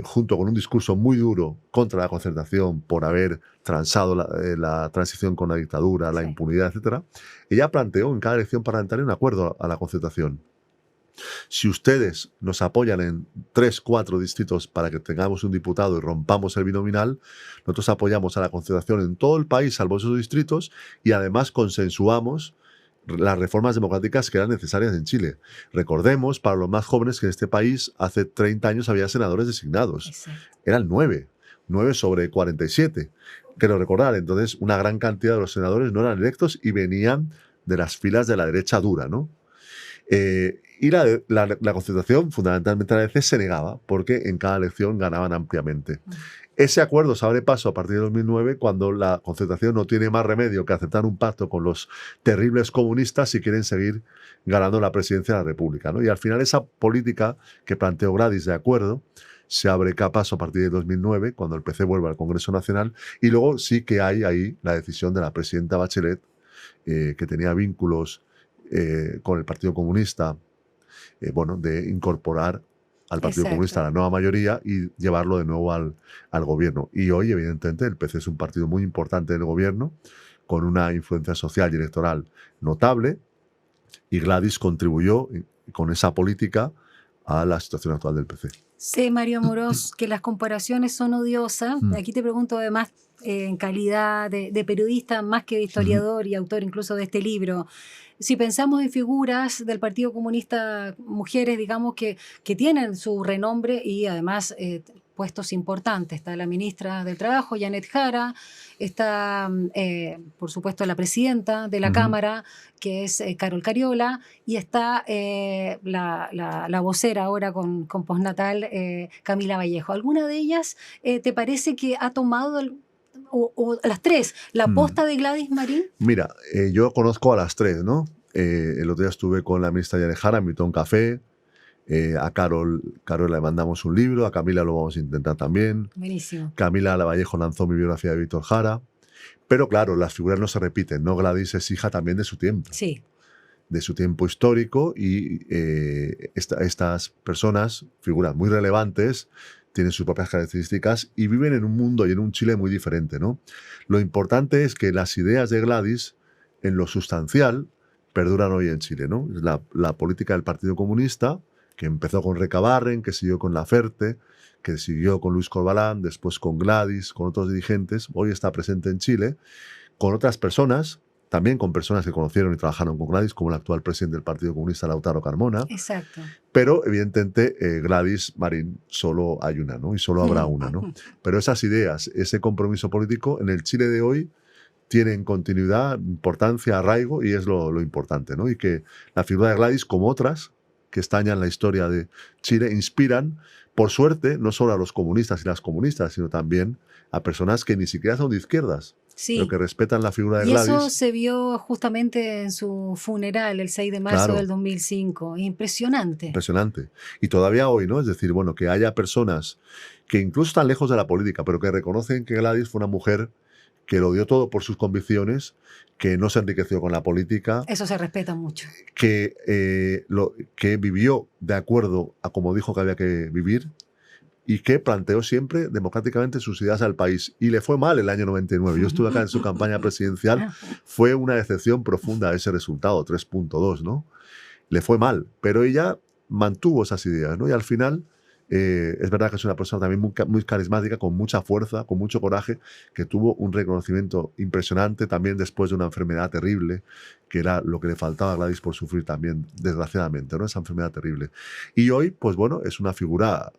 [SPEAKER 2] junto con un discurso muy duro contra la concertación por haber transado la transición con la dictadura, la impunidad, etc., ella planteó en cada elección parlamentaria un acuerdo a la concertación. Si ustedes nos apoyan en 3, 4 distritos para que tengamos un diputado y rompamos el binominal, nosotros apoyamos a la concertación en todo el país, salvo esos distritos, y además consensuamos las reformas democráticas que eran necesarias en Chile. Recordemos, para los más jóvenes, que en este país hace 30 años había senadores designados. Exacto. Eran 9 sobre 47. Quiero recordar, entonces una gran cantidad de los senadores no eran electos y venían de las filas de la derecha dura, ¿no? Y la concertación, fundamentalmente la ADC, se negaba porque en cada elección ganaban ampliamente. Ese acuerdo se abre paso a partir de 2009, cuando la concertación no tiene más remedio que aceptar un pacto con los terribles comunistas si quieren seguir ganando la presidencia de la República, ¿no? Y al final esa política que planteó Gladys de acuerdo se abre paso a partir de 2009, cuando el PC vuelve al Congreso Nacional, y luego sí que hay ahí la decisión de la presidenta Bachelet, que tenía vínculos con el Partido Comunista, de incorporar al Partido Comunista a la nueva mayoría y llevarlo de nuevo al gobierno. Y hoy, evidentemente, el PC es un partido muy importante del gobierno, con una influencia social y electoral notable, y Gladys contribuyó con esa política a la situación actual del PC.
[SPEAKER 1] Sé, Mario Amorós, que las comparaciones son odiosas. Aquí te pregunto además, en calidad de periodista, más que de historiador y autor incluso de este libro, si pensamos en figuras del Partido Comunista, mujeres, digamos, que tienen su renombre y además puestos importantes. Está la ministra del Trabajo, Janet Jara, está, por supuesto, la presidenta de la Cámara, que es Carol Cariola, y está la vocera ahora con postnatal, Camila Vallejo. ¿Alguna de ellas te parece que ha tomado o las tres, la posta de Gladys Marín?
[SPEAKER 2] Mira, yo conozco a las tres, ¿no? El otro día estuve con la ministra Janet Jara, me invitó a un café. A Carol le mandamos un libro, a Camila lo vamos a intentar también.
[SPEAKER 1] Buenísimo.
[SPEAKER 2] Camila Vallejo lanzó mi biografía de Víctor Jara. Pero claro, las figuras no se repiten, ¿no? Gladys es hija también de su tiempo.
[SPEAKER 1] Sí.
[SPEAKER 2] de su tiempo histórico y estas personas, figuras muy relevantes, tienen sus propias características y viven en un mundo y en un Chile muy diferente, ¿no? Lo importante es que las ideas de Gladys, en lo sustancial, perduran hoy en Chile, ¿no? La política del Partido Comunista, que empezó con Recabarren, que siguió con Laferte, que siguió con Luis Corbalán, después con Gladys, con otros dirigentes, hoy está presente en Chile, con otras personas, también con personas que conocieron y trabajaron con Gladys, como el actual presidente del Partido Comunista, Lautaro Carmona.
[SPEAKER 1] Exacto.
[SPEAKER 2] Pero, evidentemente, Gladys Marín solo hay una, ¿no? Y solo habrá una, ¿no? Pero esas ideas, ese compromiso político, en el Chile de hoy, tienen continuidad, importancia, arraigo, y es lo importante, ¿no? Y que la figura de Gladys, como otras que estañan la historia de Chile, inspiran, por suerte, no solo a los comunistas y las comunistas, sino también a personas que ni siquiera son de izquierdas,
[SPEAKER 1] Sí.
[SPEAKER 2] pero que respetan la figura de
[SPEAKER 1] Y
[SPEAKER 2] Gladys.
[SPEAKER 1] eso se vio justamente en su funeral el 6 de marzo
[SPEAKER 2] Claro.
[SPEAKER 1] del 2005. Impresionante.
[SPEAKER 2] Impresionante. Y todavía hoy, ¿no? Es decir, bueno, que haya personas que incluso están lejos de la política, pero que reconocen que Gladys fue una mujer que lo dio todo por sus convicciones, que no se enriqueció con la política,
[SPEAKER 1] Eso se respeta mucho.
[SPEAKER 2] que vivió de acuerdo a como dijo que había que vivir y que planteó siempre democráticamente sus ideas al país. Y le fue mal el año 99. Yo estuve acá en su campaña presidencial. Fue una decepción profunda ese resultado, 3.2, ¿no? Le fue mal, pero ella mantuvo esas ideas, ¿no? Y al final, es verdad que es una persona también muy carismática, con mucha fuerza, con mucho coraje, que tuvo un reconocimiento impresionante también después de una enfermedad terrible, que era lo que le faltaba a Gladys por sufrir también, desgraciadamente, ¿no? Esa enfermedad terrible. Y hoy, pues bueno, es una figura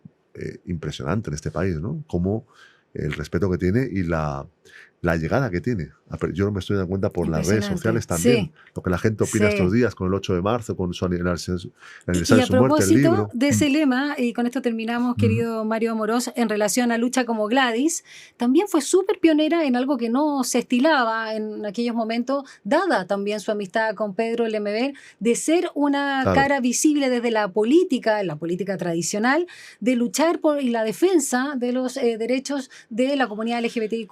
[SPEAKER 2] impresionante en este país, ¿no? Como el respeto que tiene y la llegada que tiene. Yo me estoy dando cuenta por las redes sociales también,
[SPEAKER 1] sí.
[SPEAKER 2] Lo que la gente opina
[SPEAKER 1] Sí.
[SPEAKER 2] estos días con el 8 de marzo, con su aniversario
[SPEAKER 1] Y
[SPEAKER 2] de
[SPEAKER 1] a
[SPEAKER 2] su muerte, el
[SPEAKER 1] propósito
[SPEAKER 2] libro.
[SPEAKER 1] de ese lema, y con esto terminamos, querido Mario Amorós, en relación a lucha como Gladys, también fue súper pionera en algo que no se estilaba en aquellos momentos, dada también su amistad con Pedro Lemebel, de ser una
[SPEAKER 2] Claro.
[SPEAKER 1] cara visible desde la política tradicional, de luchar por y la defensa de los derechos de la comunidad LGBTIQ+.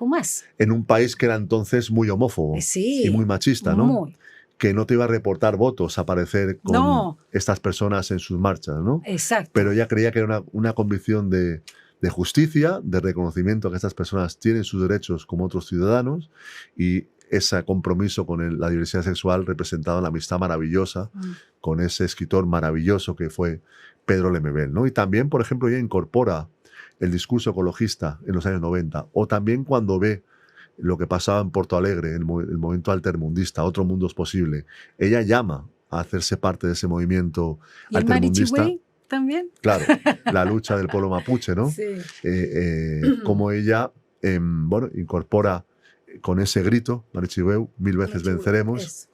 [SPEAKER 2] En un país que era entonces muy homófobo
[SPEAKER 1] Sí,
[SPEAKER 2] y muy machista, ¿no?
[SPEAKER 1] muy.
[SPEAKER 2] Que no te iba a reportar votos aparecer con
[SPEAKER 1] No.
[SPEAKER 2] estas personas en sus marchas, ¿no?
[SPEAKER 1] Exacto.
[SPEAKER 2] Pero ella creía que era una convicción de justicia, de reconocimiento que estas personas tienen sus derechos como otros ciudadanos y ese compromiso con la diversidad sexual representado en la amistad maravillosa con ese escritor maravilloso que fue Pedro Lemebel, ¿no? Y también, por ejemplo, ella incorpora el discurso ecologista en los años 90, o también cuando ve lo que pasaba en Porto Alegre, el movimiento altermundista, Otro Mundo es Posible, ella llama a hacerse parte de ese movimiento
[SPEAKER 1] ¿Y el
[SPEAKER 2] altermundista.
[SPEAKER 1] Marichihue también?
[SPEAKER 2] Claro, la lucha del pueblo mapuche, ¿no?
[SPEAKER 1] Sí.
[SPEAKER 2] Como ella, bueno, incorpora con ese grito, Marichihue, 1000 veces venceremos,
[SPEAKER 1] Eso.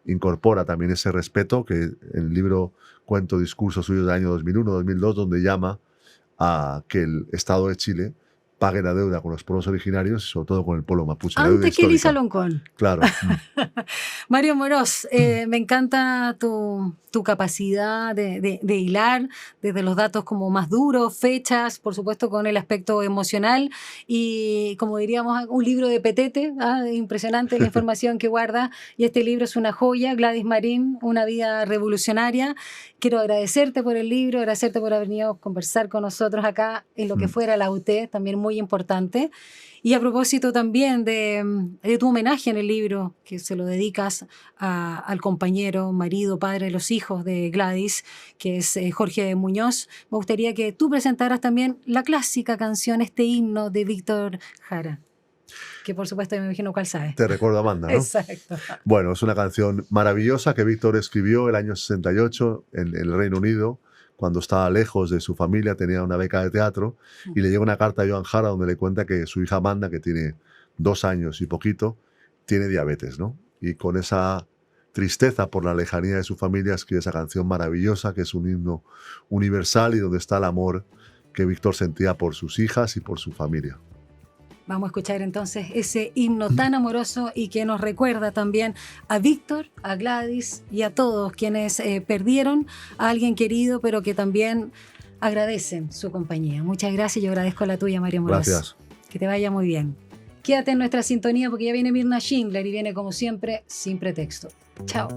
[SPEAKER 2] incorpora también ese respeto que en el libro cuento discursos suyos del año 2001, 2002, donde llama a que el Estado de Chile pague la deuda con los pueblos originarios y sobre todo con el pueblo mapuche. la deuda
[SPEAKER 1] Antes que Elisa
[SPEAKER 2] histórica.
[SPEAKER 1] Loncón.
[SPEAKER 2] Claro.
[SPEAKER 1] Mario Amorós, me encanta tu capacidad de hilar desde los datos como más duros, fechas, por supuesto con el aspecto emocional y como diríamos, un libro de petete, impresionante la información que guarda y este libro es una joya, Gladys Marín, Una vida revolucionaria. Quiero agradecerte por el libro, agradecerte por haber venido a conversar con nosotros acá en lo que fuera la UT, también muy importante. Y a propósito también de tu homenaje en el libro, que se lo dedicas al compañero, marido, padre de los hijos de Gladys, que es Jorge Muñoz, me gustaría que tú presentaras también la clásica canción, este himno de Víctor Jara, que por supuesto me imagino cuál sabes.
[SPEAKER 2] Te recuerdo, Amanda, ¿no?
[SPEAKER 1] Exacto.
[SPEAKER 2] Bueno, es una canción maravillosa que Víctor escribió el año 68 en el Reino Unido, cuando estaba lejos de su familia, tenía una beca de teatro, y le llega una carta a Joan Jara donde le cuenta que su hija Amanda, que tiene 2 años y poquito, tiene diabetes, ¿no? Y con esa tristeza por la lejanía de su familia escribe esa canción maravillosa, que es un himno universal y donde está el amor que Víctor sentía por sus hijas y por su familia.
[SPEAKER 1] Vamos a escuchar entonces ese himno tan amoroso y que nos recuerda también a Víctor, a Gladys y a todos quienes perdieron a alguien querido, pero que también agradecen su compañía. Muchas gracias, yo agradezco la tuya, Mario Amorós.
[SPEAKER 2] Gracias.
[SPEAKER 1] Que te vaya muy bien. Quédate en nuestra sintonía porque ya viene Mirna Schindler y viene como siempre sin pretexto. Chao.